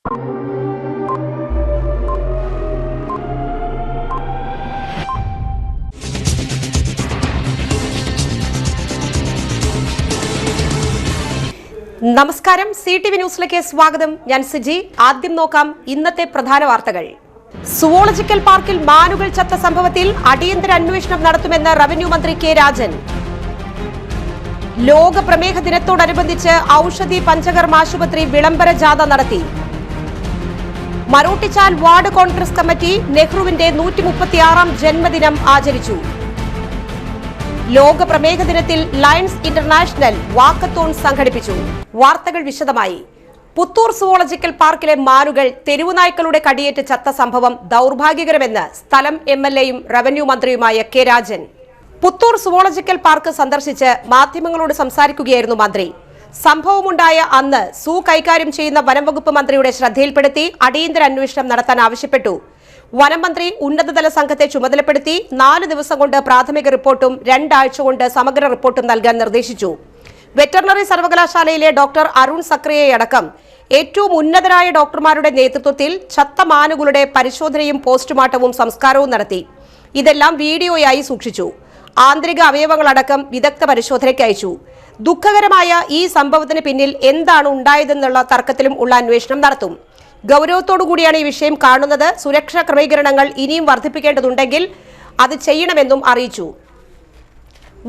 നമസ്കാരം, CTV ന്യൂസിലേക്ക് സ്വാഗതം. ഞാൻ സിജി. ആദ്യം നോക്കാം ഇന്നത്തെ പ്രധാന വാർത്തകൾ. സുവോളജിക്കൽ പാർക്കിൽ മാനുകൾ ചത്ത സംഭവത്തിൽ അടിയന്തര അന്വേഷണം നടത്തുമെന്ന് റവന്യൂ മന്ത്രി കെ രാജൻ. ലോക പ്രമേഹ ദിനത്തോടനുബന്ധിച്ച് ഔഷധി പഞ്ചകർമ്മ ആശുപത്രി വിളംബര ജാഥ നടത്തി. മരോട്ടിച്ചാൽ വാർഡ് കോൺഗ്രസ് കമ്മിറ്റി നെഹ്റുവിന്റെ 136ാം ജന്മദിനം ആചരിച്ചു. ലോക പ്രമേഹ ദിനത്തിൽ ലയൺസ് ഇന്റർനാഷണൽ വാക്കത്തോൺ സംഘടിപ്പിച്ചു. വാർത്തകൾ വിശദമായി. പുത്തൂർ സുവോളജിക്കൽ പാർക്കിലെ മാനുകൾ തെരുവുനായ്ക്കളുടെ കടിയേറ്റ് ചത്ത സംഭവം ദൗർഭാഗ്യകരമെന്ന് സ്ഥലം MLAയും റവന്യൂ മന്ത്രിയുമായ K Rajan. Puthur zoological park സന്ദർശിച്ച് മാധ്യമങ്ങളോട് സംസാരിക്കുകയായിരുന്നു മന്ത്രി. സംഭവമുണ്ടായ അന്ന് സൂ കൈകാര്യം ചെയ്യുന്ന വനംവകുപ്പ് മന്ത്രിയുടെ ശ്രദ്ധയിൽപ്പെടുത്തി അടിയന്തര അന്വേഷണം നടത്താൻ ആവശ്യപ്പെട്ടു. വനം മന്ത്രി ഉന്നതതല സംഘത്തെ ചുമതലപ്പെടുത്തി 4 ദിവസം കൊണ്ട് പ്രാഥമിക റിപ്പോർട്ടും 2 ആഴ്ച കൊണ്ട് സമഗ്ര റിപ്പോർട്ടും നൽകാൻ നിർദ്ദേശിച്ചു. വെറ്ററിനറി സർവകലാശാലയിലെ ഡോക്ടർ അരുൺ സക്രിയയടക്കം ഏറ്റവും ഉന്നതരായ ഡോക്ടർമാരുടെ നേതൃത്വത്തിൽ ചത്ത മാനുകളുടെ പരിശോധനയും പോസ്റ്റ്മോർട്ടവും സംസ്കാരവും നടത്തി. ഇതെല്ലാം വീഡിയോയായി സൂക്ഷിച്ചു. ആന്തരിക അവയവങ്ങളടക്കം വിദഗ്ധ പരിശോധനയ്ക്ക് അയച്ചു. ദുഃഖകരമായ ഈ സംഭവത്തിന് പിന്നിൽ എന്താണ് ഉണ്ടായതെന്നുള്ള തർക്കത്തിലും ഉള്ള അന്വേഷണം നടത്തും. ഗൗരവത്തോടുകൂടിയാണ് ഈ വിഷയം കാണുന്നത്. സുരക്ഷാ ക്രമീകരണങ്ങൾ ഇനിയും വർദ്ധിപ്പിക്കേണ്ടതുണ്ടെങ്കിൽ അത് ചെയ്യണമെന്നും അറിയിച്ചു.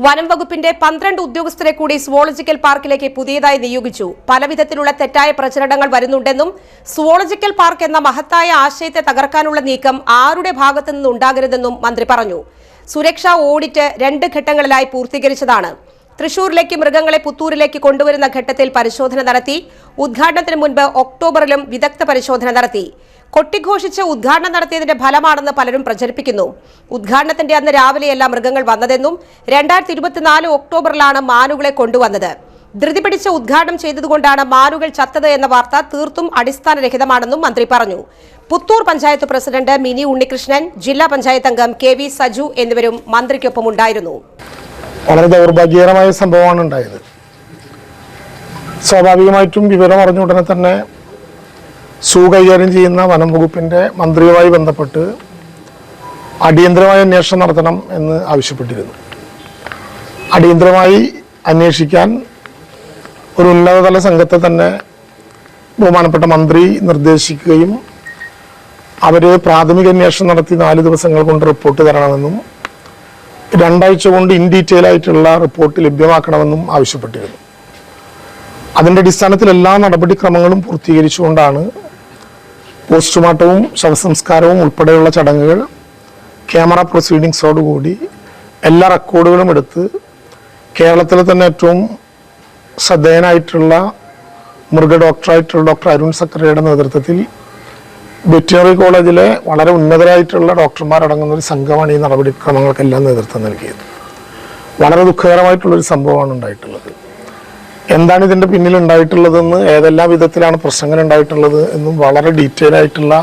വനം വകുപ്പിന്റെ 12 ഉദ്യോഗസ്ഥരെ കൂടി സുവോളജിക്കൽ പാർക്കിലേക്ക് പുതിയതായി നിയോഗിച്ചു. പലവിധത്തിലുള്ള തെറ്റായ പ്രചരണങ്ങൾ വരുന്നുണ്ടെന്നും സുവോളജിക്കൽ പാർക്ക് എന്ന മഹത്തായ ആശയത്തെ തകർക്കാനുള്ള നീക്കം ആരുടെ ഭാഗത്തു നിന്ന് ഉണ്ടാകരുതെന്നും മന്ത്രി പറഞ്ഞു. സുരക്ഷാ ഓഡിറ്റ് 2 ഘട്ടങ്ങളിലായി പൂർത്തീകരിച്ചതാണ്. തൃശൂരിലേക്ക് മൃഗങ്ങളെ പുത്തൂരിലേക്ക് കൊണ്ടുവരുന്ന ഘട്ടത്തിൽ പരിശോധന നടത്തി. ഉദ്ഘാടനത്തിന് മുൻപ് ഒക്ടോബറിലും വിദഗ്ധ പരിശോധന നടത്തി. കൊട്ടിഘോഷിച്ച് ഉദ്ഘാടനം നടത്തിയതിന്റെ ഫലമാണെന്ന് പലരും പ്രചരിപ്പിക്കുന്നു. ഉദ്ഘാടനത്തിന്റെ അന്ന് രാവിലെയല്ല മൃഗങ്ങൾ വന്നതെന്നും 2024 ഒക്ടോബറിലാണ് മാനുകളെ കൊണ്ടുവന്നത്. ധൃതി പിടിച്ച ഉദ്ഘാടനം ചെയ്തതുകൊണ്ടാണ് മാനുകൾ ചത്തത് എന്ന വാർത്ത തീർത്തും അടിസ്ഥാനരഹിതമാണെന്നും മന്ത്രി പറഞ്ഞു. പുത്തൂർ പഞ്ചായത്ത് പ്രസിഡന്റ് മിനി ഉണ്ണികൃഷ്ണൻ, ജില്ലാ പഞ്ചായത്ത് അംഗം KV സജു എന്നിവരും മന്ത്രിക്കൊപ്പം ഉണ്ടായിരുന്നു. വളരെ ദൗർഭാഗ്യകരമായ സംഭവമാണ് ഉണ്ടായത്. സ്വാഭാവികമായിട്ടും വിവരം അറിഞ്ഞ ഉടനെ തന്നെ സൂ കൈകാര്യം ചെയ്യുന്ന വനം വകുപ്പിന്റെ മന്ത്രിയുമായി ബന്ധപ്പെട്ട് അടിയന്തരമായ അന്വേഷണം നടത്തണം എന്ന് ആവശ്യപ്പെട്ടിരുന്നു. അടിയന്തരമായി അന്വേഷിക്കാൻ ഒരു ഉന്നതതല സംഘത്തെ തന്നെ ബഹുമാനപ്പെട്ട മന്ത്രി നിർദ്ദേശിക്കുകയും അവര് പ്രാഥമിക അന്വേഷണം നടത്തി 4 ദിവസങ്ങൾ കൊണ്ട് റിപ്പോർട്ട് തരണമെന്നും 2 ആഴ്ച കൊണ്ട് ഇൻ ഡീറ്റെയിൽ ആയിട്ടുള്ള റിപ്പോർട്ട് ലഭ്യമാക്കണമെന്നും ആവശ്യപ്പെട്ടിരുന്നു. അതിന്റെ അടിസ്ഥാനത്തിൽ എല്ലാ നടപടിക്രമങ്ങളും പൂർത്തീകരിച്ചുകൊണ്ടാണ് പോസ്റ്റ്മോർട്ടവും ശവസംസ്കാരവും ഉൾപ്പെടെയുള്ള ചടങ്ങുകൾ ക്യാമറ പ്രൊസീഡിങ്സോടുകൂടി എല്ലാ റെക്കോർഡുകളും എടുത്ത് കേരളത്തിലെ തന്നെ ഏറ്റവും ശ്രദ്ധേയനായിട്ടുള്ള മൃഗ ഡോക്ടറായിട്ടുള്ള ഡോക്ടർ അരുൺ സക്രിയയുടെ നേതൃത്വത്തിൽ വെറ്റിനറി കോളേജിലെ വളരെ ഉന്നതരായിട്ടുള്ള ഡോക്ടർമാരടങ്ങുന്ന ഒരു സംഘമാണ് ഈ നടപടിക്രമങ്ങൾക്കെല്ലാം നേതൃത്വം നൽകിയത്. വളരെ ദുഃഖകരമായിട്ടുള്ളൊരു സംഭവമാണ് ഉണ്ടായിട്ടുള്ളത്. എന്താണ് ഇതിൻ്റെ പിന്നിൽ ഉണ്ടായിട്ടുള്ളതെന്ന്, ഏതെല്ലാം വിധത്തിലാണ് പ്രശ്നങ്ങൾ ഉണ്ടായിട്ടുള്ളത് എന്നും വളരെ ഡീറ്റെയിൽ ആയിട്ടുള്ള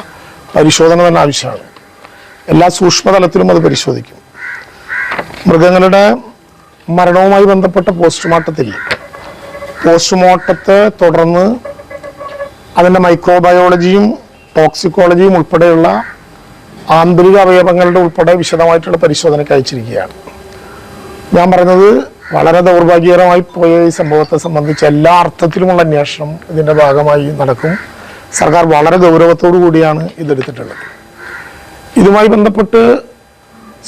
പരിശോധന തന്നെ ആവശ്യമാണ്. എല്ലാ സൂക്ഷ്മതലത്തിലും അത് പരിശോധിക്കും. മൃഗങ്ങളുടെ മരണവുമായി ബന്ധപ്പെട്ട പോസ്റ്റ്മോർട്ടത്തെ തുടർന്ന് അതിൻ്റെ മൈക്രോബയോളജിയും ടോക്സിക്കോളജിയും ഉൾപ്പെടെയുള്ള ആന്തരിക അവയവങ്ങളുടെ ഉൾപ്പെടെ വിശദമായിട്ടുള്ള പരിശോധനയ്ക്ക് അയച്ചിരിക്കുകയാണ്. ഞാൻ പറഞ്ഞത് വളരെ ദൗർഭാഗ്യകരമായി പോയ ഈ സംഭവത്തെ സംബന്ധിച്ച് എല്ലാ അർത്ഥത്തിലുമുള്ള അന്വേഷണം ഇതിൻ്റെ ഭാഗമായി നടക്കും. സർക്കാർ വളരെ ഗൗരവത്തോടു കൂടിയാണ് ഇതെടുത്തിട്ടുള്ളത്. ഇതുമായി ബന്ധപ്പെട്ട്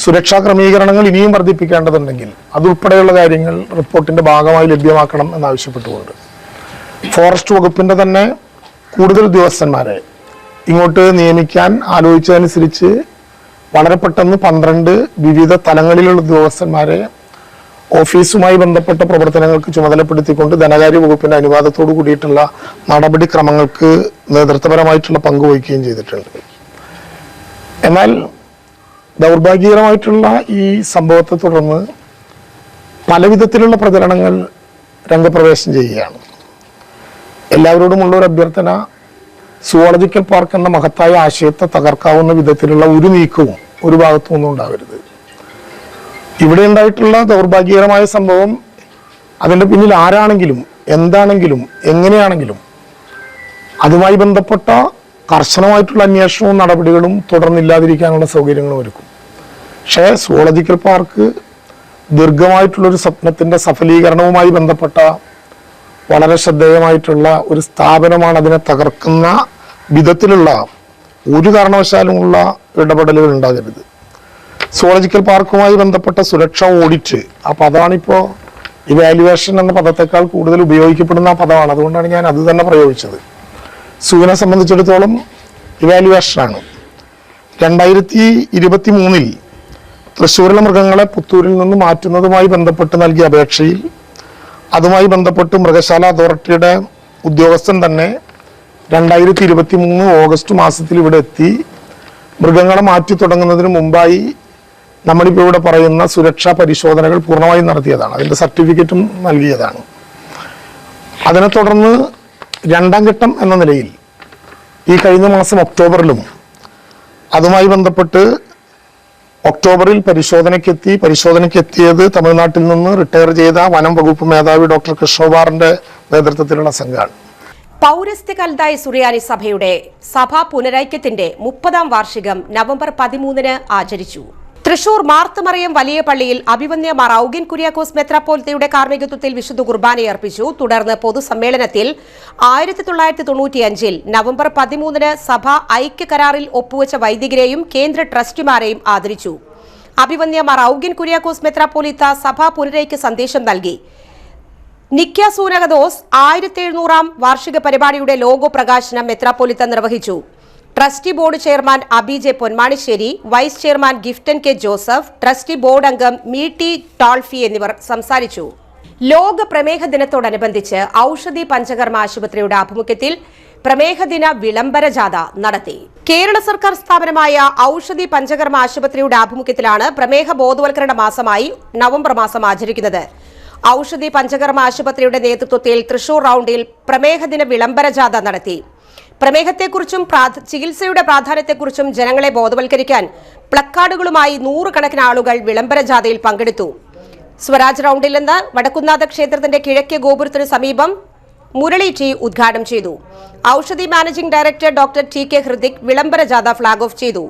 സുരക്ഷാ ക്രമീകരണങ്ങൾ ഇനിയും വർദ്ധിപ്പിക്കേണ്ടതുണ്ടെങ്കിൽ അതുൾപ്പെടെയുള്ള കാര്യങ്ങൾ റിപ്പോർട്ടിൻ്റെ ഭാഗമായി ലഭ്യമാക്കണം എന്നാവശ്യപ്പെട്ടുകൊണ്ട് ഫോറസ്റ്റ് വകുപ്പിൻ്റെ തന്നെ കൂടുതൽ ഉദ്യോഗസ്ഥന്മാരെ ഇങ്ങോട്ട് നിയമിക്കാൻ ആലോചിച്ചതനുസരിച്ച് വളരെ പെട്ടെന്ന് 12 വിവിധ തലങ്ങളിലുള്ള ഉദ്യോഗസ്ഥന്മാരെ ഓഫീസുമായി ബന്ധപ്പെട്ട പ്രവർത്തനങ്ങൾക്ക് ചുമതലപ്പെടുത്തിക്കൊണ്ട് ധനകാര്യ വകുപ്പിന്റെ അനുവാദത്തോടു കൂടിയിട്ടുള്ള നടപടിക്രമങ്ങൾക്ക് നേതൃത്വപരമായിട്ടുള്ള പങ്കുവഹിക്കുകയും ചെയ്തിട്ടുണ്ട്. എന്നാൽ ദൗർഭാഗ്യകരമായിട്ടുള്ള ഈ സംഭവത്തെ തുടർന്ന് പലവിധത്തിലുള്ള പ്രചരണങ്ങൾ രംഗപ്രവേശം ചെയ്യുകയാണ്. എല്ലാവരോടുമുള്ള ഒരു അഭ്യർത്ഥന, സുവോളജിക്കൽ പാർക്ക് എന്ന മഹത്തായ ആശയത്തെ തകർക്കാവുന്ന വിധത്തിലുള്ള ഒരു നീക്കവും ഒരു ഭാഗത്തു നിന്നും ഉണ്ടാവരുത്. ഇവിടെ ഉണ്ടായിട്ടുള്ള ദൗർഭാഗ്യകരമായ സംഭവം അതിൻ്റെ പിന്നിൽ ആരാണെങ്കിലും എന്താണെങ്കിലും എങ്ങനെയാണെങ്കിലും അതുമായി ബന്ധപ്പെട്ട കർശനമായിട്ടുള്ള അന്വേഷണവും നടപടികളും തുടർന്നില്ലാതിരിക്കാനുള്ള സൗകര്യങ്ങളും ഒരുക്കും. പക്ഷേ സുവോളജിക്കൽ പാർക്ക് ദീർഘമായിട്ടുള്ളൊരു സ്വപ്നത്തിൻ്റെ സഫലീകരണവുമായി ബന്ധപ്പെട്ട വളരെ ശ്രദ്ധേയമായിട്ടുള്ള ഒരു സ്ഥാപനമാണ്. അതിനെ തകർക്കുന്ന വിധത്തിലുള്ള ഒരു കാരണവശാലുമുള്ള ഇടപെടലുകൾ ഉണ്ടാകരുത്. സുവോളജിക്കൽ പാർക്കുമായി ബന്ധപ്പെട്ട സുരക്ഷാ ഓഡിറ്റ്, ആ പദമാണിപ്പോൾ ഇവാലുവേഷൻ എന്ന പദത്തെക്കാൾ കൂടുതൽ ഉപയോഗിക്കപ്പെടുന്ന ആ പദമാണ്. അതുകൊണ്ടാണ് ഞാൻ അത് തന്നെ പ്രയോഗിച്ചത്. സുവിനെ സംബന്ധിച്ചിടത്തോളം ഇവാലുവേഷനാണ്. 2023 തൃശ്ശൂരിലെ മൃഗങ്ങളെ പുത്തൂരിൽ നിന്ന് മാറ്റുന്നതുമായി ബന്ധപ്പെട്ട് നൽകിയ അപേക്ഷയിൽ അതുമായി ബന്ധപ്പെട്ട് മൃഗശാല അതോറിറ്റിയുടെ ഉദ്യോഗസ്ഥൻ തന്നെ 2023 ഓഗസ്റ്റ് മാസത്തിൽ ഇവിടെ എത്തി മൃഗങ്ങളെ മാറ്റി തുടങ്ങുന്നതിന് മുമ്പായി നമ്മളിപ്പോൾ ഇവിടെ പറയുന്ന സുരക്ഷാ പരിശോധനകൾ പൂർണ്ണമായും നടത്തിയതാണ്. അതിൻ്റെ സർട്ടിഫിക്കറ്റും നൽകിയതാണ്. അതിനെ തുടർന്ന് രണ്ടാം ഘട്ടം എന്ന നിലയിൽ ഈ കഴിഞ്ഞ മാസം ഒക്ടോബറിലും അതുമായി ബന്ധപ്പെട്ട് ഒക്ടോബറിൽ പരിശോധനയ്ക്കെത്തിയത് തമിഴ്നാട്ടിൽ നിന്ന് റിട്ടയർ ചെയ്ത വനം വകുപ്പ് മേധാവി ഡോക്ടർ കൃഷ്ണകുമാറിന്റെ നേതൃത്വത്തിലുള്ള സംഘമാണ്. പൗരസ്ത്യ കൽദായ സുറിയാനി സഭയുടെ സഭാ പുനരൈക്യത്തിന്റെ 30ാം വാർഷികം നവംബർ 13 ആചരിച്ചു. തൃശൂർ മാർത്തമറിയം വലിയ പള്ളിയിൽ അഭിവന്യ മാർ ഔഗിൻ കുര്യാക്കോസ് മെത്രാപ്പോലിത്തയുടെ കാർമ്മികത്വത്തിൽ വിശുദ്ധ കുർബാനയർപ്പിച്ചു. തുടർന്ന് പൊതുസമ്മേളനത്തിൽ 1995 നവംബർ 13 സഭ ഐക്യകരാറിൽ ഒപ്പുവെച്ച വൈദികരെയും കേന്ദ്ര ട്രസ്റ്റിമാരെയും ആദരിച്ചു. അഭിവന്യ മാർ ഔഗിൻ കുര്യാക്കോസ് മെത്രാപ്പോലിത്ത സഭാ പുനരൈക്യ സന്ദേശം നൽകി. നിക്യ സൂനകദോസ് 1700ാം വാർഷിക പരിപാടിയുടെ ലോഗോ പ്രകാശനം മെത്രാപ്പോലിത്ത നിർവഹിച്ചു. Trustee board chairman Abi J Ponmanisseri, vice chairman Giftan K Joseph, trustee board അംഗം മീട്ടി ടോൾഫി എന്നിവർ സംസാരിച്ചു. ലോക പ്രമേഹ ദിനത്തോടനുബന്ധിച്ച് ഔഷധി പഞ്ചകർമ്മ ആശുപത്രിയുടെ ആഭിമുഖ്യത്തിൽ പ്രമേഹ ദിന വിളംബര ജാഥ നടത്തി. കേരള സർക്കാർ സ്ഥാപനമായ ഔഷധി പഞ്ചകർമ്മ ആശുപത്രിയുടെ ആഭിമുഖ്യത്തിലാണ് പ്രമേഹ ബോധവൽക്കരണ മാസമായി നവംബർ മാസം ആചരിക്കുന്നത്. ഔഷധി പഞ്ചകർമ്മ ആശുപത്രിയുടെ നേതൃത്വത്തിൽ തൃശൂർ റൌണ്ടിൽ പ്രമേഹ ദിന വിളംബര ജാഥ നടത്തി. പ്രമേഹത്തെക്കുറിച്ചും ചികിത്സയുടെ പ്രാധാന്യത്തെക്കുറിച്ചും ജനങ്ങളെ ബോധവൽക്കരിക്കാൻ പ്ലക്കാർഡുകളുമായി 100 കണക്കിന് ആളുകൾ വിളംബര ജാഥയിൽ പങ്കെടുത്തു. സ്വരാജ് റൌണ്ടിൽ നിന്ന് വടക്കുന്നാഥ ക്ഷേത്രത്തിന്റെ കിഴക്കേ ഗോപുരത്തിനു സമീപം മുരളി ടി ഉദ്ഘാടനം ചെയ്തു. Oushadhi managing director doctor T K Hridik വിളംബര ജാഥ ഫ്ളാഗ് ഓഫ് ചെയ്തു.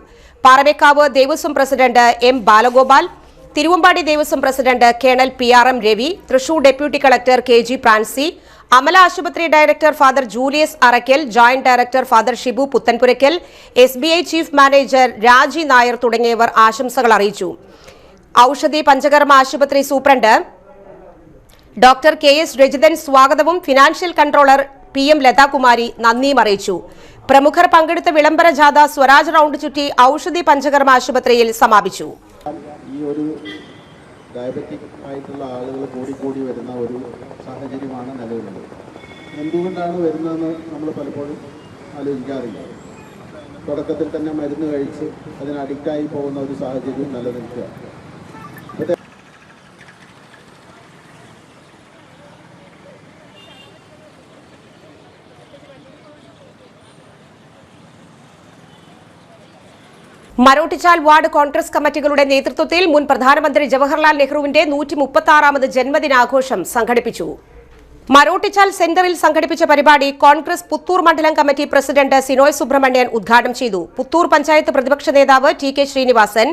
Paramekkavu Devaswom president M Balagopal, Thiruvambady Devaswom president colonel PRM Ravi, Thrissur deputy collector KG Pransi, Amala ആശുപത്രി director father Julius Arackal, joint director father Shibu Puthenpurackal, SBI chief manager Raji Nair തുടങ്ങിയവർ ആശംസകൾ അറിയിച്ചു. ഔഷധി പഞ്ചകർമ്മ ആശുപത്രി സൂപ്രണ്ട് ഡോക്ടർ KS രജിതൻ സ്വാഗതവും ഫിനാൻഷ്യൽ കൺട്രോളർ PM ലതാകുമാരി നന്ദിയും അറിയിച്ചു. പ്രമുഖർ പങ്കെടുത്ത വിളംബര ജാഥ സ്വരാജ് റൌണ്ട് ചുറ്റി ഔഷധി പഞ്ചകർമ്മ ആശുപത്രിയിൽ സമാപിച്ചു. ഈ ഒരു ഡയബറ്റിക് ആയിട്ടുള്ള ആളുകൾ കൂടി വരുന്ന ഒരു സാഹചര്യമാണ് നിലവിലുള്ളത്. എന്തുകൊണ്ടാണ് വരുന്നതെന്ന് നമ്മൾ പലപ്പോഴും ആലോചിക്കാറില്ല. തുടക്കത്തിൽ തന്നെ മരുന്ന് കഴിച്ച് അതിന് അഡിക്റ്റായി പോകുന്ന ഒരു സാഹചര്യം നിലനിൽക്കുക. മരോട്ടിച്ചാൽ വാർഡ് കോൺഗ്രസ് കമ്മിറ്റികളുടെ നേതൃത്വത്തിൽ മുൻ പ്രധാനമന്ത്രി ജവഹർലാൽ നെഹ്റുവിന്റെ 136ാമത് ജന്മദിനാഘോഷം സംഘടിപ്പിച്ചു. മരോട്ടിച്ചാൽ സെന്ററിൽ സംഘടിപ്പിച്ച പരിപാടി കോൺഗ്രസ് പുത്തൂർ മണ്ഡലം കമ്മിറ്റി പ്രസിഡന്റ് സിനോയ് സുബ്രഹ്മണ്യൻ ഉദ്ഘാടനം ചെയ്തു. പുത്തൂർ പഞ്ചായത്ത് പ്രതിപക്ഷ നേതാവ് TK Srinivasan,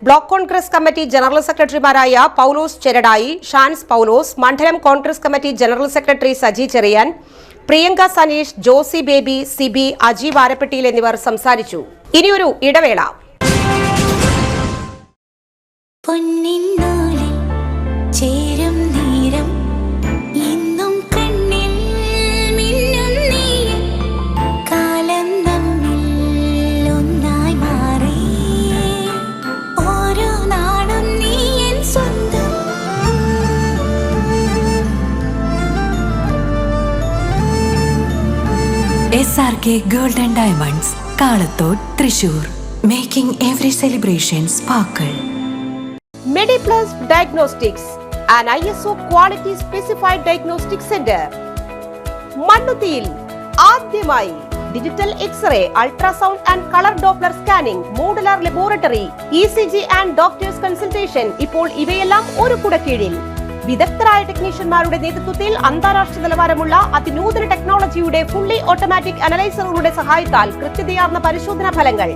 block Congress committee general സെക്രട്ടറിമാരായ പൌലോസ് ചെരടായി, ഷാൻസ് പൌലോസ്, മണ്ഡലം Congress committee general secretary Saji Cheriyan, Priyanka Saneesh, Josy Baby, Sibi, Aji വാരപ്പെട്ടിയിൽ എന്നിവർ സംസാരിച്ചു. ഇനിയൊരു ഇടവേള. പൊന്നിന്നാളിൽ ചേരും നേരം ഇന്നും കണ്ണിൽ മിന്നും നീ കാലം നമ്മിൽ ഒന്നായി മാറി ഓരോ നാടും നീ എൻ സ്വന്തം. SRK Gold and Diamonds, Kalathode, Thrissur. Making every celebration sparkle. Mediplus Diagnostics, an ISO quality specified diagnostic center. മണ്ണുത്തിയിൽ ആദ്യമായി digital x-ray, ultrasound and colour doppler scanning, modular laboratory, ECG and doctors consultation. ഇപ്പോൾ ഇവയെല്ലാം ഒരു കുടക്കീഴിൽ. വിദഗ്ധരായ ടെക്നീഷ്യന്മാരുടെ നേതൃത്വത്തിൽ അന്താരാഷ്ട്ര നിലവാരമുള്ള അതിനൂതന ടെക്നോളജിയുടെ ഫുള്ളി ഓട്ടോമാറ്റിക് അനലൈസറുകളുടെ സഹായത്താൽ കൃത്യതയാർന്ന പരിശോധനാ ഫലങ്ങൾ.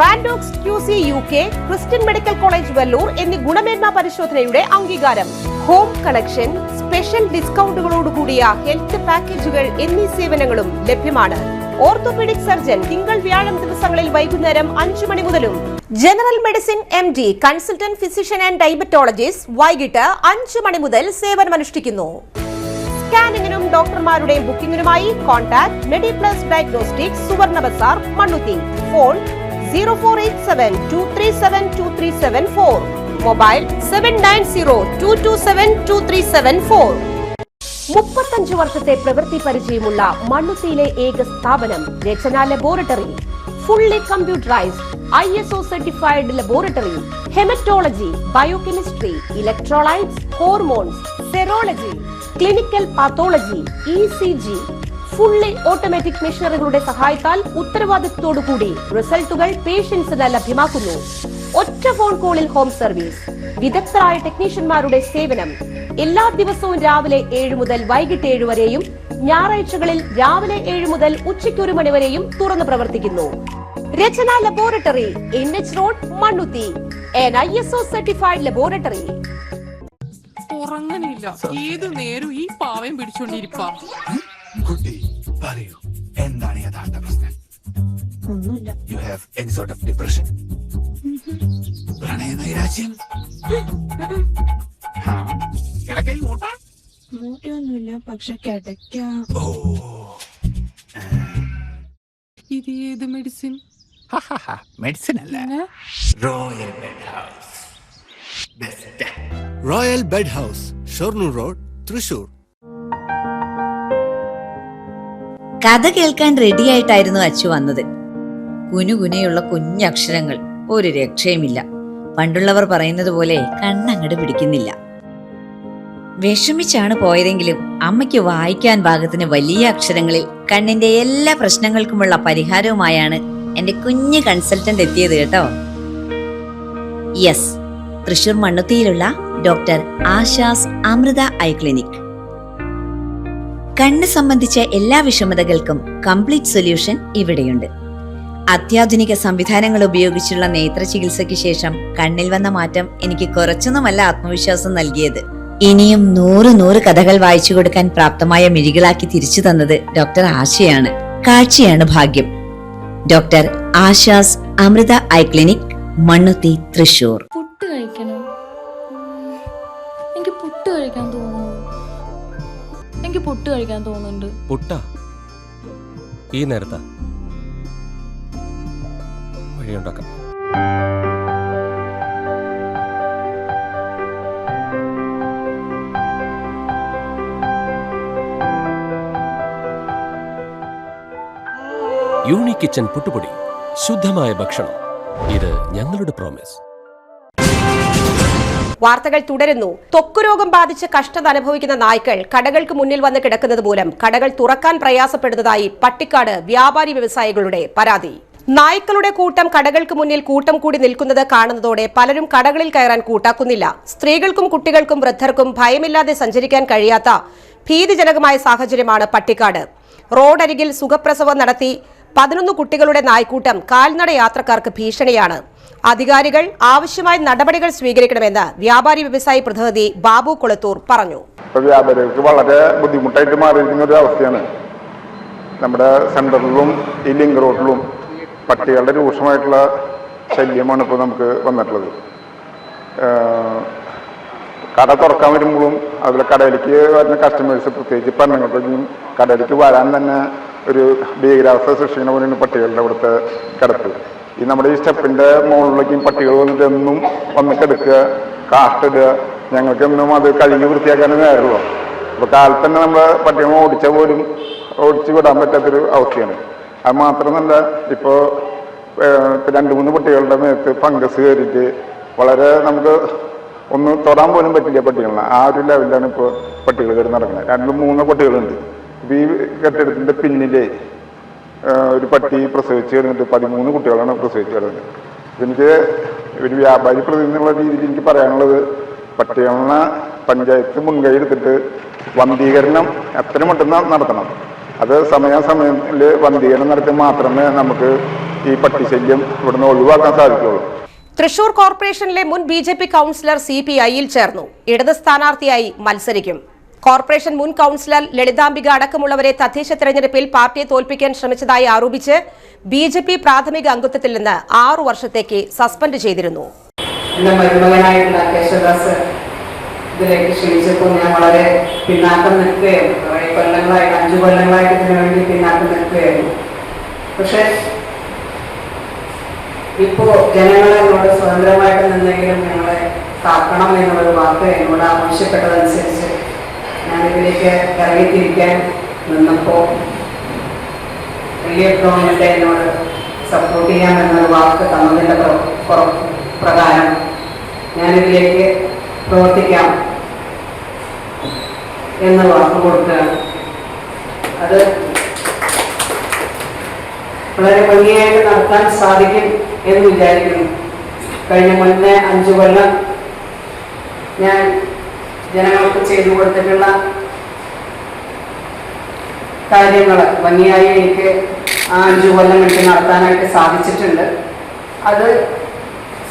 റാൻഡോക്സ് QC UK, Christian medical college Vellore എന്നീ ഗുണമേന്മ പരിശോധനയുടെ അംഗീകാരം. ഹോം കണക്ഷൻ, സ്പെഷ്യൽ ഡിസ്കൗണ്ടുകളോടുകൂടിയ ഹെൽത്ത് പാക്കേജുകൾ എന്നീ സേവനങ്ങളും ലഭ്യമാണ്. ഓർത്തോപീഡിക് സർജൻ തിങ്കൾ വ്യാഴം ദിവസങ്ങളിൽ വൈകുന്നേരം 5 മണി മുതലും general medicine MD, consultant physician and diabetologist വൈകിട്ട് 5 മണി മുതൽ സേവനമനുഷ്ഠിക്കുന്നു. സ്കാനിങ്ങിനും ഡോക്ടർമാരുടെ ബുക്കിംഗിനുമായി കോൺടാക്ട് മെഡിപ്ലസ് ഡയഗ്നോസ്റ്റിക്സ്, സുവർണ ബസാർ, മണ്ണുത്തി. Phone 0487237237 mobile 7902272374. 35 വർഷത്തെ പ്രവൃത്തി പരിചയമുള്ള മണ്ണുത്തിയിലെ ഏക സ്ഥാപനം Rachana laboratory. Fully computerised ISO certified laboratory. Haematology, biochemistry, electrolytes, hormones, serology, clinical pathology, ECG. Fully automatic മെഷീനറികളുടെ സഹായത്താൽ ഉത്തരവാദിത്വത്തോടുകൂടി റിസൾട്ടുകൾ പേഷ്യൻസിന് ലഭ്യമാക്കുന്നു. ഒറ്റ ഫോൺ കോളിൽ ഹോം സർവീസ്. വിദഗ്ധരായ ടെക്നീഷ്യന്മാരുടെ സേവനം. എല്ലാ ദിവസവും രാവിലെ 7 മുതൽ വൈകിട്ട് 7 വരെയും ഞായറാഴ്ചകളിൽ രാവിലെ 7 മുതൽ ഉച്ചയ്ക്ക് 1 മണി വരെയും തുറന്നു പ്രവർത്തിക്കുന്നു. Rachana laboratory, NH road, Mannuthy. ISO certified laboratory. ഉറങ്ങനില്ല, ഏതു നേരം ഈ പാവം പിടിച്ചോണ്ടിരിപ്പാ. കുട്ടി പറയൂ, എന്താണ് യഥാർത്ഥ പ്രശ്നം? ഒന്നുമില്ല. You have any sort of depression? പ്രണയ നൈരാശ്യം? മൂട്ടയൊന്നുമില്ല, പക്ഷെ കിടക്കാം. ഇത് ഏത് മെഡിസിൻ? മെഡിസിൻ അല്ല, royal bed house. Best royal bed house, Shoranur road, Thrissur. കഥ കേൾക്കാൻ റെഡിയായിട്ടായിരുന്നു അച്ചു വന്നത്. കുനുകുനയുള്ള കുഞ്ഞക്ഷരങ്ങൾ, ഒരു രക്ഷയുമില്ല. പണ്ടുള്ളവർ പറയുന്നത് പോലെ കണ്ണങ്ങട് പിടിക്കുന്നില്ല. വിഷമിച്ചാണ് പോയതെങ്കിലും അമ്മയ്ക്ക് വായിക്കാൻ പാകത്തിന് വലിയ അക്ഷരങ്ങളിൽ കണ്ണിന്റെ എല്ലാ പ്രശ്നങ്ങൾക്കുമുള്ള പരിഹാരവുമായാണ് എന്റെ കുഞ്ഞ് കൺസൾട്ടന്റ് എത്തിയത് കേട്ടോ. യെസ്, തൃശൂർ മണ്ണുത്തിയിലുള്ള doctor Asha's Amrita eye clinic. കണ്ണ് സംബന്ധിച്ച എല്ലാ വിഷമതകൾക്കും കംപ്ലീറ്റ് സൊല്യൂഷൻ ഇവിടെയുണ്ട്. അത്യാധുനിക സംവിധാനങ്ങൾ ഉപയോഗിച്ചുള്ള നേത്ര ചികിത്സയ്ക്ക് ശേഷം കണ്ണിൽ വന്ന മാറ്റം എനിക്ക് കുറച്ചൊന്നുമല്ല ആത്മവിശ്വാസം നൽകിയത്. ഇനിയും 100 കഥകൾ വായിച്ചു കൊടുക്കാൻ പ്രാപ്തമായ മിഴികളാക്കി തിരിച്ചു തന്നത് ഡോക്ടർ ആശയാണ്. കാഴ്ചയാണ് ഭാഗ്യം. Doctor Asha's Amrita eye clinic, Mannuthi, Thrissur. പുട്ട് കഴിക്കണം. എനിക്ക് പുട്ട് കഴിക്കാൻ തോന്നുന്നു. എനിക്ക് പുട്ട് കഴിക്കാൻ തോന്നുന്നുണ്ട്. പുട്ടാ? ഈ നേരത്താ? വഴിയുണ്ടാക്കാം. യൂണിക് കിച്ചൻ പുട്ടുപൊടി, ശുദ്ധമായ ഭക്ഷണം. ഇത് ഞങ്ങളുടെ പ്രോമിസ്. വാർത്തകൾ തുടരുന്നു. ത്വക്കുരോഗം ബാധിച്ച് കഷ്ടത അനുഭവിക്കുന്ന നായ്ക്കൾ കടകൾക്ക് മുന്നിൽ വന്ന് കിടക്കുന്നത് മൂലം കടകൾ തുറക്കാൻ പ്രയാസപ്പെടുന്നതായി പട്ടിക്കാട് വ്യാപാരി വ്യവസായികളുടെ പരാതി. നായ്ക്കളുടെ കൂട്ടം കടകൾക്ക് മുന്നിൽ കൂട്ടം കൂടി നിൽക്കുന്നത് കാണുന്നതോടെ പലരും കടകളിൽ കയറാൻ കൂട്ടാക്കുന്നില്ല. സ്ത്രീകൾക്കും കുട്ടികൾക്കും വൃദ്ധർക്കും ഭയമില്ലാതെ സഞ്ചരിക്കാൻ കഴിയാത്ത ഭീതിജനകമായ സാഹചര്യമാണ് പട്ടിക്കാട്. റോഡരികിൽ സുഖപ്രസവം നടത്തി 11 കുട്ടികളുടെ നായ്ക്കൂട്ടം കാൽനട യാത്രക്കാർക്ക് ഭീഷണിയാണ്. അധികാരികൾ ആവശ്യമായ നടപടികൾ സ്വീകരിക്കണമെന്ന് വ്യാപാരി വ്യവസായി പ്രതിനിധി ബാബു കൊളത്തൂർ പറഞ്ഞു. വ്യാപാരികൾക്ക് വളരെ ബുദ്ധിമുട്ടായിട്ട് മാറിയിരിക്കുന്ന ഒരു അവസ്ഥയാണ്. നമ്മുടെ സെൻട്രലിലും ഈ ലിങ്ക് റോഡിലും പട്ടികളുടെ രൂക്ഷമായിട്ടുള്ള ശല്യമാണ് ഇപ്പോൾ നമുക്ക് വന്നിട്ടുള്ളത്. കട തുറക്കാൻ വരുമ്പോഴും അതുപോലെ കടയിലേക്ക് വരുന്ന കസ്റ്റമേഴ്സ്, പ്രത്യേകിച്ച് പെണ്ണുങ്ങൾക്കൊന്നും കടയിലേക്ക് വരാൻ തന്നെ ഒരു ഭീകരാവസ്ഥ സൃഷ്ടിക്കുന്ന പോലെയാണ് പട്ടികളുടെ അവിടുത്തെ കിടപ്പ്. ഈ നമ്മുടെ ഈ സ്റ്റെപ്പിൻ്റെ മുകളിലേക്കും പട്ടികൾ വന്നിട്ട് എന്നും വന്ന് കിടക്കുക, കാഷ്ടിടുക. ഞങ്ങൾക്കെന്നും അത് കഴുകി വൃത്തിയാക്കാനേ നേരുള്ളൂ. അപ്പോൾ കാലത്ത് തന്നെ നമ്മൾ പട്ടികളെ ഓടിച്ചാൽ പോലും ഓടിച്ച് വിടാൻ പറ്റാത്തൊരു അവസ്ഥയാണ്. അത് മാത്രമല്ല, ഇപ്പോൾ 2-3 പട്ടികളുടെ മേത്ത് ഫംഗസ് കയറിയിട്ട് വളരെ നമുക്ക് ഒന്ന് തൊടാൻ പോലും പറ്റില്ല പട്ടികളെ. ആ ഒരു ലെവലിലാണ് ഇപ്പോൾ പട്ടികൾ കയറി നടക്കുന്നത്. 2-3 പട്ടികളുണ്ട്. ഇപ്പോൾ ഈ കെട്ടിടത്തിൻ്റെ പിന്നിലെ ഒരു പട്ടി പ്രസവിച്ച് കിടന്നിട്ട് 13 കുട്ടികളാണ് പ്രസവിച്ച് കിടന്നത്. എനിക്ക് ഒരു വ്യാപാരി പ്രതിനിധി എന്നുള്ള രീതിയിൽ എനിക്ക് പറയാനുള്ളത്, പട്ടികളെ പഞ്ചായത്ത് മുൻകൈ എടുത്തിട്ട് വന്ധീകരണം എത്രയും പെട്ടെന്ന് നടത്തണം. അത് സമയാസമയത്തിൽ വന്ധീകരണം നടത്തി മാത്രമേ നമുക്ക് ഈ പട്ടിശല്യം ഇവിടുന്ന് ഒഴിവാക്കാൻ സാധിക്കുള്ളൂ. തൃശൂർ കോർപ്പറേഷനിലെ മുൻ BJP കൗൺസിലർ CPIയിൽ ചേർന്നു. ഇടത് സ്ഥാനാർത്ഥിയായി മത്സരിക്കും. കോർപ്പറേഷൻ മുൻ കൗൺസിലർ ലളിതാംബിക അടക്കമുള്ളവരെ തദ്ദേശ തെരഞ്ഞെടുപ്പിൽ പാർട്ടിയെ തോൽപ്പിക്കാൻ ശ്രമിച്ചതായി ആരോപിച്ച് BJP പ്രാഥമിക അംഗത്വത്തിൽ നിന്ന് 6 വർഷത്തേക്ക് സസ്പെൻഡ് ചെയ്തിരുന്നു. എൻ്റെ മരുമകനായിട്ടുള്ള കേശവദാസ് ഇതിലേക്ക് ക്ഷണിച്ചപ്പോൾ ഞാൻ വളരെ പിന്നാക്കം നിൽക്കുകയായിരുന്നു. കുറേ കൊല്ലങ്ങളായിട്ട് 5 കൊല്ലങ്ങളായിട്ട് ഇതിനു വേണ്ടി പിന്നാക്കം നിൽക്കുകയായിരുന്നു. പക്ഷേ ഇപ്പോൾ ജനങ്ങളെന്നോട് സ്വതന്ത്രമായിട്ട് നിന്നെങ്കിലും ഞങ്ങളെ കാക്കണം എന്നുള്ളൊരു വാക്ക് എന്നോട് ആവശ്യപ്പെട്ടതനുസരിച്ച് ഞാനിതിലേക്ക് ഇറങ്ങിത്തിരിക്കാൻ നിന്നപ്പോൾ വലിയ ഗവൺമെൻറ് എന്നോട് സപ്പോർട്ട് ചെയ്യാമെന്നൊരു വാക്ക് തന്നതിൻ്റെ പ്രകാരം ഞാനിതിലേക്ക് പ്രവർത്തിക്കാം എന്ന് വാക്ക് കൊടുക്കുകയാണ്. അത് വളരെ ഭംഗിയായിട്ട് നടത്താൻ സാധിക്കും എന്ന് വിചാരിക്കുന്നു. കഴിഞ്ഞ മുന്നേ 5 കൊല്ലം ഞാൻ ജനങ്ങൾക്ക് ചെയ്തു കൊടുത്തിട്ടുള്ള കാര്യങ്ങൾ ഭംഗിയായി എനിക്ക് ആ 5 കൊല്ലം എനിക്ക് നടത്താനായിട്ട് സാധിച്ചിട്ടുണ്ട്. അത്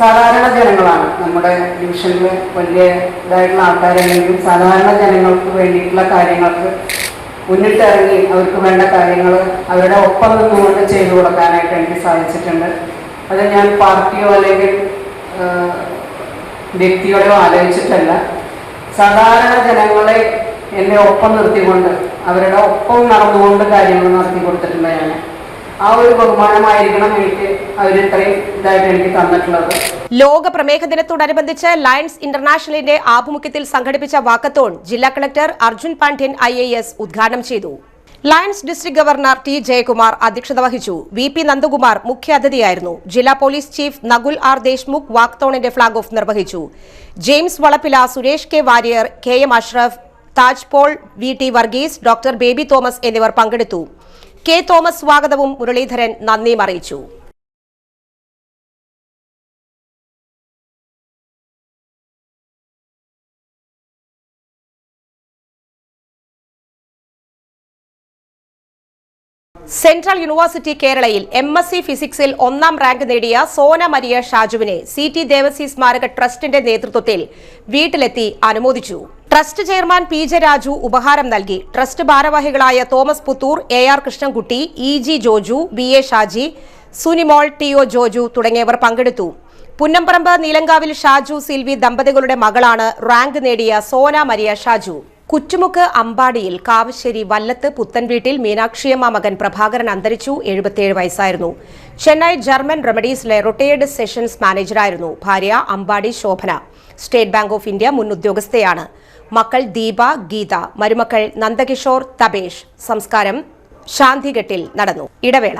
സാധാരണ ജനങ്ങളാണ് നമ്മുടെ ഡിവിഷനിൽ വലിയ ഇതായിട്ടുള്ള ആൾക്കാരാണെങ്കിലും സാധാരണ ജനങ്ങൾക്ക് വേണ്ടിയിട്ടുള്ള കാര്യങ്ങൾക്ക് മുന്നിട്ടിറങ്ങി അവർക്ക് വേണ്ട കാര്യങ്ങൾ അവരുടെ ഒപ്പം നിന്നുകൊണ്ട് ചെയ്തു കൊടുക്കാനായിട്ട് എനിക്ക് സാധിച്ചിട്ടുണ്ട്. അത് ഞാൻ പാർട്ടിയോ അല്ലെങ്കിൽ വ്യക്തിയോടെയോ ആലോചിച്ചിട്ടല്ല, സാധാരണ ജനങ്ങളെ എന്നെ ഒപ്പം നിർത്തിക്കൊണ്ട് അവരുടെ ഒപ്പം നടന്നുകൊണ്ട് കാര്യങ്ങൾ നടത്തി കൊടുത്തിട്ടുണ്ട്. ഞാൻ ആ ഒരു ബഹുമാനമായിരിക്കണം എനിക്ക് അവരിത്രയും ഇതായിട്ട് എനിക്ക് തന്നിട്ടുള്ളത്. ലോക പ്രമേഹ ദിനത്തോടനുബന്ധിച്ച് ലയൺസ് ഇന്റർനാഷണലിന്റെ ആഭിമുഖ്യത്തിൽ സംഘടിപ്പിച്ച വാക്കത്തോൺ ജില്ലാ കളക്ടർ അർജുൻ പാണ്ഡ്യൻ IAS ഉദ്ഘാടനം ചെയ്തു. Lions district governor T. Jayakumar അധ്യക്ഷത വഹിച്ചു. VP നന്ദകുമാർ മുഖ്യാതിഥിയായിരുന്നു. ജില്ലാ police chief Nakul R. Deshmukh വാക്തോണിന്റെ ഫ്ളാഗ് ഓഫ് നിർവഹിച്ചു. James Valappila, Suresh K. Warrier, KM Ashraf, Taj Paul, VT Varghese, doctor Baby Thomas എന്നിവർ പങ്കെടുത്തു. K. തോമസ് സ്വാഗതവും മുരളീധരൻ നന്ദിയും അറിയിച്ചു. സെൻട്രൽ യൂണിവേഴ്സിറ്റി കേരളയിൽ MSc ഫിസിക്സിൽ 1ാം റാങ്ക് നേടിയ സോന മരിയ ഷാജുവിനെ CT ദേവസി സ്മാരക ട്രസ്റ്റിന്റെ നേതൃത്വത്തിൽ വീട്ടിലെത്തി അനുമോദിച്ചു. ട്രസ്റ്റ് ചെയർമാൻ PJ രാജു ഉപഹാരം നൽകി. ട്രസ്റ്റ് ഭാരവാഹികളായ Thomas Puthur, AR Krishnankutty, EG Joju, BA Shaji, Sunimol, TO Joju തുടങ്ങിയവർ പങ്കെടുത്തു. പുന്നംപറമ്പ് നീലങ്കാവിൽ ഷാജു സിൽവി ദമ്പതികളുടെ മകളാണ് റാങ്ക് നേടിയ സോന മരിയ ഷാജു. കുറ്റുമുക്ക് അമ്പാടിയിൽ കാവശ്ശേരി വല്ലത്ത് പുത്തൻവീട്ടിൽ മീനാക്ഷിയമ്മ മകൻ പ്രഭാകരൻ അന്തരിച്ചു. 77 വയസ്സായിരുന്നു. ചെന്നൈ ജർമ്മൻ റെമഡീസിലെ റിട്ടയേർഡ് സെഷൻസ് മാനേജറായിരുന്നു. ഭാര്യ Ambadi Shobhana. State Bank of India മുൻ ഉദ്യോഗസ്ഥയാണ്. മക്കൾ ദീപ, ഗീത, മരുമക്കൾ നന്ദകിഷോർ, തപേഷ്. സംസ്കാരം ശാന്തിഘട്ടിൽ നടന്നു. ഇടവേള.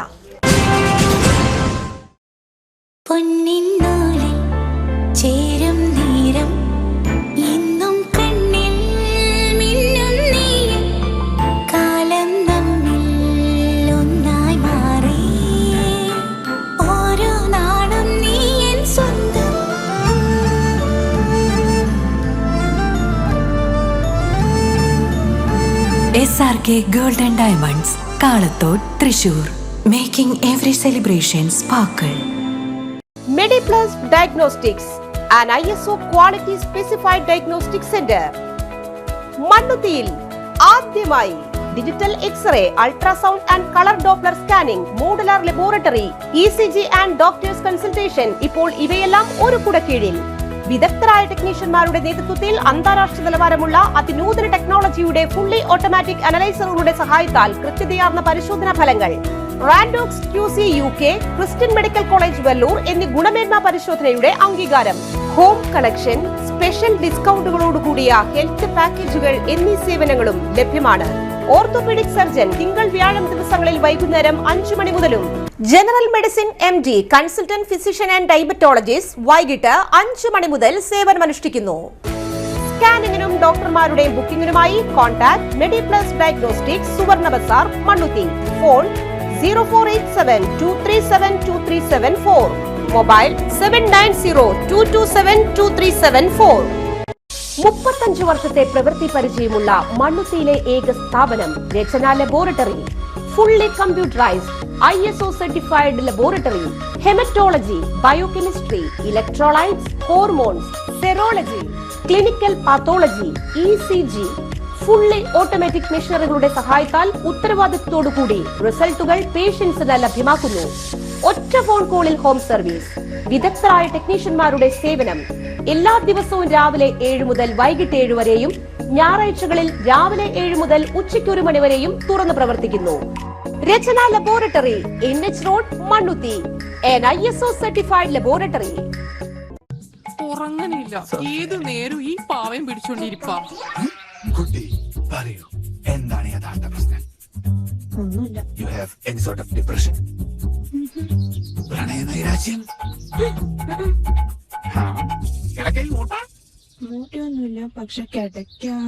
SRK Gold and Diamonds, Kalathode, Thrissur. Making every celebration sparkle. Mediplus Diagnostics, an ISO quality specified diagnostic center. മണ്ണുത്തിയിൽ ആദ്യമായി digital x-ray, ultrasound and colour doppler scanning, modular laboratory, ECG and doctors consultation. ഇപ്പോൾ ഇവയെല്ലാം ഒരു കുടക്കീഴിൽ. വിദഗ്ധരായ ടെക്നീഷ്യന്മാരുടെ നേതൃത്വത്തിൽ അന്താരാഷ്ട്ര നിലവാരമുള്ള അതിനൂതന ടെക്നോളജിയുടെ ഫുള്ളി ഓട്ടോമാറ്റിക് അനലൈസറുകളുടെ സഹായത്താൽ കൃത്യതയാർന്ന പരിശോധനാ ഫലങ്ങൾ. റാൻഡോക്സ് QC UK, Christian medical college Vellore എന്നീ ഗുണമേന്മ പരിശോധനയുടെ അംഗീകാരം. ഹോം കളക്ഷൻ, സ്പെഷ്യൽ ഡിസ്കൗണ്ടുകളോടുകൂടിയ ഹെൽത്ത് പാക്കേജുകൾ എന്നീ സേവനങ്ങളും ലഭ്യമാണ്. ഓർത്തോപീഡിക് സർജൻ തിങ്കൾ വ്യാഴം ദിവസങ്ങളിൽ വൈകുന്നേരം 5 മണി മുതലും. General medicine MD, consultant physician and diabetologist വൈകിട്ട് 5 മണി മുതൽ സേവനമനുഷ്ഠിക്കുന്നു. സ്കാനിങ്ങിനും ഡോക്ടർമാരുടെ ബുക്കിംഗിനുമായി കോൺടാക്ട് മെഡിപ്ലസ് ഡയഗ്നോസ്റ്റിക്സ്, സുവർണ ബസാർ, മണ്ണുത്തി. Phone 0487237237 mobile 7902272374. 35 വർഷത്തെ പ്രവൃത്തി പരിചയമുള്ള മണ്ണുത്തിയിലെ ഏക സ്ഥാപനം Rachana laboratory. Fully computerised ISO certified laboratory. Haematology, biochemistry, electrolytes, hormones, serology, clinical pathology, ECG, fully automatic മെഷീനറികളുടെ സഹായത്താൽ ഉത്തരവാദിത്വത്തോടുകൂടി റിസൾട്ടുകൾ പേഷ്യൻസിന് ലഭ്യമാക്കുന്നു. ഒറ്റ ഫോൺ കോളിൽ ഹോം സർവീസ്. വിദഗ്ധരായ ടെക്നീഷ്യന്മാരുടെ സേവനം. എല്ലാ ദിവസവും രാവിലെ 7 മുതൽ വൈകിട്ട് 7 വരെയും ഞായറാഴ്ചകളിൽ രാവിലെ 7 മുതൽ ഉച്ചയ്ക്ക് 1 മണി വരെയും തുറന്നു പ്രവർത്തിക്കുന്നു. Rachana laboratory, NH road, Mannuthy. ISO certified laboratory. ഉറങ്ങനില്ല, ഏത് നേരം ഈ പാവം പിടിച്ചോണ്ടിരിപ്പാ. കുട്ടി പറയൂ, എന്താണ് യഥാർത്ഥ പ്രശ്നം? ഒന്നുമില്ല. You have any sort of depression? പ്രണയ നൈരാശ്യം? മൂട്ടയൊന്നുമില്ല, പക്ഷെ കിടക്കാം.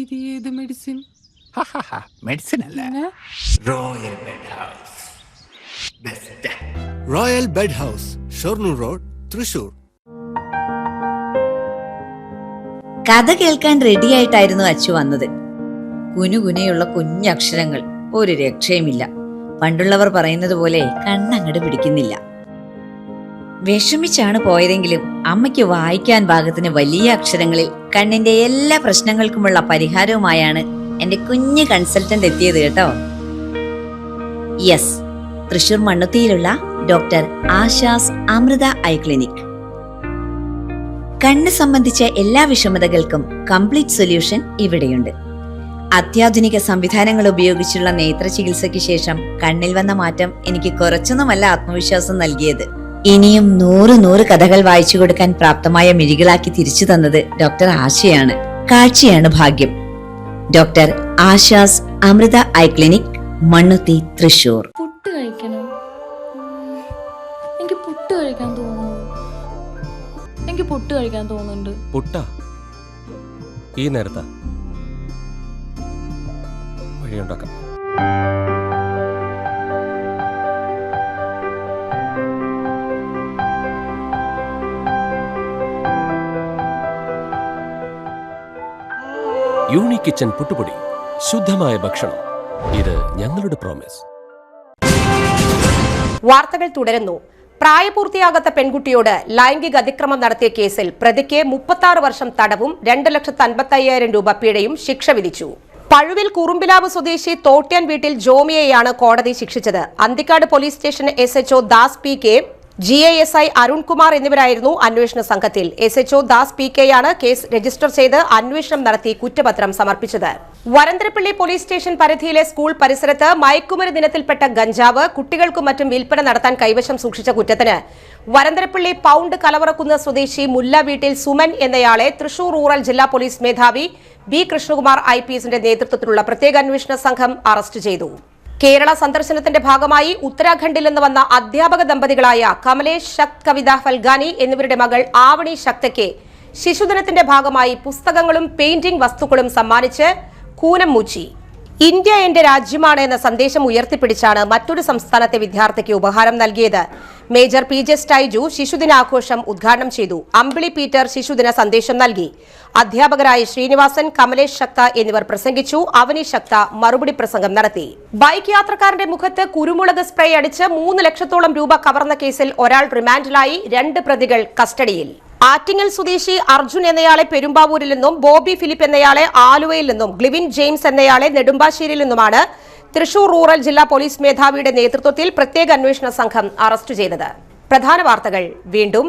ഇത് ഏത് മെഡിസിൻ? മെഡിസിൻ അല്ല, royal bed house. Best. Royal bed house, Shoranur road, Thrissur. കഥ കേൾക്കാൻ റെഡിയായിട്ടായിരുന്നു അച്ചു വന്നത്. കുനുകുനയുള്ള കുഞ്ഞക്ഷരങ്ങൾ, ഒരു രക്ഷയുമില്ല. പണ്ടുള്ളവർ പറയുന്നത് പോലെ കണ്ണങ്ങട് പിടിക്കുന്നില്ല. വിഷമിച്ചാണ് പോയതെങ്കിലും അമ്മയ്ക്ക് വായിക്കാൻ പാകത്തിന് വലിയ അക്ഷരങ്ങളിൽ കണ്ണിന്റെ എല്ലാ പ്രശ്നങ്ങൾക്കുമുള്ള പരിഹാരവുമായാണ് എന്റെ കുഞ്ഞ് കൺസൾട്ടന്റ് എത്തിയത് കേട്ടോ. യെസ്, തൃശൂർ മണ്ണുത്തിയിലുള്ള doctor Asha's Amrita eye clinic. കണ്ണ് സംബന്ധിച്ച എല്ലാ വിഷമതകൾക്കും കംപ്ലീറ്റ് സൊല്യൂഷൻ ഇവിടെയുണ്ട്. അത്യാധുനിക സംവിധാനങ്ങൾ ഉപയോഗിച്ചുള്ള നേത്ര ചികിത്സയ്ക്ക് ശേഷം കണ്ണിൽ വന്ന മാറ്റം എനിക്ക് കുറച്ചൊന്നുമല്ല ആത്മവിശ്വാസം നൽകിയത്. ഇനിയും 100 കഥകൾ വായിച്ചു കൊടുക്കാൻ പ്രാപ്തമായ മിഴികളാക്കി തിരിച്ചു തന്നത് ഡോക്ടർ ആശയാണ്. കാഴ്ചയാണ് ഭാഗ്യം. Doctor Asha's Amrita eye clinic, Mannuthi, Thrissur. പുട്ട് കഴിക്കണം. എനിക്ക് പുട്ട് കഴിക്കാൻ തോന്നുന്നുണ്ട്. പുട്ടാ? ഈ നേരത്താ? വഴിയുണ്ടാക്കാം. യൂണിക് കിച്ചൻ പുട്ടുപൊടി, ശുദ്ധമായ ഭക്ഷണം. ഇത് ഞങ്ങളുടെ പ്രോമിസ്. വാർത്തകൾ തുടരുന്നു. പ്രായപൂർത്തിയാകാത്ത പെൺകുട്ടിയോട് ലൈംഗിക അതിക്രമം നടത്തിയ കേസിൽ പ്രതിക്ക് 36 വർഷം തടവും 2,55,000 രൂപ പിഴയും ശിക്ഷ വിധിച്ചു. പഴുവിൽ കുറുമ്പിലാവ് സ്വദേശി തോട്ട്യാൻ വീട്ടിൽ ജോമിയെയാണ് കോടതി ശിക്ഷിച്ചത്. Anthikad police station SHO Das PK, GASI Arunkumar എന്നിവരായിരുന്നു അന്വേഷണ സംഘത്തിൽ. SHO ദാസ് PKയാണ് കേസ് രജിസ്റ്റർ ചെയ്ത് അന്വേഷണം നടത്തി കുറ്റപത്രം സമർപ്പിച്ചത്. വരന്തരപ്പള്ളി പോലീസ് സ്റ്റേഷൻ പരിധിയിലെ സ്കൂൾ പരിസരത്ത് മയക്കുമരുന്ന് ഇനത്തിൽപ്പെട്ട ഗഞ്ചാവ് കുട്ടികൾക്കും മറ്റും വിൽപ്പന നടത്താൻ കൈവശം സൂക്ഷിച്ച കുറ്റത്തിന് വരന്തരപ്പള്ളി പൗണ്ട് കലവറക്കുന്ന് സ്വദേശി മുല്ല വീട്ടിൽ സുമൻ എന്നയാളെ തൃശൂർ റൂറൽ ജില്ലാ പോലീസ് മേധാവി B. കൃഷ്ണകുമാർ IPSന്റെ നേതൃത്വത്തിലുള്ള പ്രത്യേക അന്വേഷണ സംഘം അറസ്റ്റ് ചെയ്തു. കേരള സന്ദർശനത്തിന്റെ ഭാഗമായി ഉത്തരാഖണ്ഡിൽ നിന്ന് വന്ന അധ്യാപക ദമ്പതികളായ കമലേഷ് ശക്ത് കവിത ഫൽഗാനി എന്നിവരുടെ മകൾ ആവണി ശക്തയ്ക്ക് ശിശുദിനത്തിന്റെ ഭാഗമായി പുസ്തകങ്ങളും പെയിന്റിംഗ് വസ്തുക്കളും സമ്മാനിച്ച് കൂനം മൂച്ചി. ഇന്ത്യ എന്റെ രാജ്യമാണ് എന്ന സന്ദേശം ഉയർത്തിപ്പിടിച്ചാണ് മറ്റൊരു സംസ്ഥാനത്തെ വിദ്യാർത്ഥിക്ക് ഉപഹാരം നൽകിയത്. മേജർ PJ സ്റ്റൈജു ശിശുദിനാഘോഷം ഉദ്ഘാടനം ചെയ്തു. അമ്പിളി പീറ്റർ ശിശുദിന സന്ദേശം നൽകി. അധ്യാപകരായ ശ്രീനിവാസൻ, കമലേഷ് ശക്ത എന്നിവർ പ്രസംഗിച്ചു. അവനി ശക്ത മറുപടി പ്രസംഗം നടത്തി. ബൈക്ക് യാത്രക്കാരന്റെ മുഖത്ത് കുരുമുളക് സ്പ്രേ അടിച്ച് 3 ലക്ഷത്തോളം രൂപ കവർന്ന കേസിൽ ഒരാൾ റിമാൻഡിലായി. 2 പ്രതികൾ കസ്റ്റഡിയിൽ. ആറ്റിങ്ങൽ സ്വദേശി അർജുൻ എന്നയാളെ പെരുമ്പാവൂരിൽ നിന്നും, ബോബി ഫിലിപ്പ് എന്നയാളെ ആലുവയിൽ നിന്നും, ഗ്ലിവിൻ ജെയിംസ് എന്നയാളെ നെടുമ്പാശ്ശേരിയിൽ നിന്നുമാണ് തൃശൂർ റൂറൽ ജില്ലാ പോലീസ് മേധാവിയുടെ നേതൃത്വത്തിൽ പ്രത്യേക അന്വേഷണ സംഘം അറസ്റ്റ് ചെയ്തത്. പ്രധാന വാർത്തകൾ വീണ്ടും.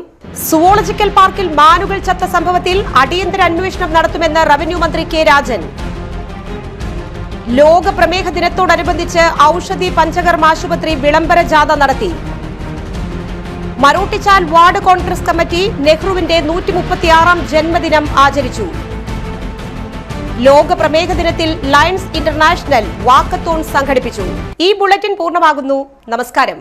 സുവോളജിക്കൽ പാർക്കിൽ മാനുകൾ ചത്ത സംഭവത്തിൽ അടിയന്തര അന്വേഷണം നടത്തുമെന്ന് റവന്യൂ മന്ത്രി K. രാജൻ. ലോക പ്രമേഹ ദിനത്തോടനുബന്ധിച്ച് ഔഷധി പഞ്ചകർമ്മ ആശുപത്രി വിളംബര ജാഥ നടത്തി. മരോട്ടിച്ചാൽ വാർഡ് കോൺഗ്രസ് കമ്മിറ്റി നെഹ്റുവിന്റെ 136ാം ജന്മദിനം ആചരിച്ചു. ലോക പ്രമേഹ ദിനത്തിൽ ലയൺസ് ഇന്റർനാഷണൽ വാക്കത്തോൺ സംഘടിപ്പിച്ചു. ഈ ബുള്ളറ്റിൻ പൂർണ്ണമാകുന്നു. നമസ്കാരം.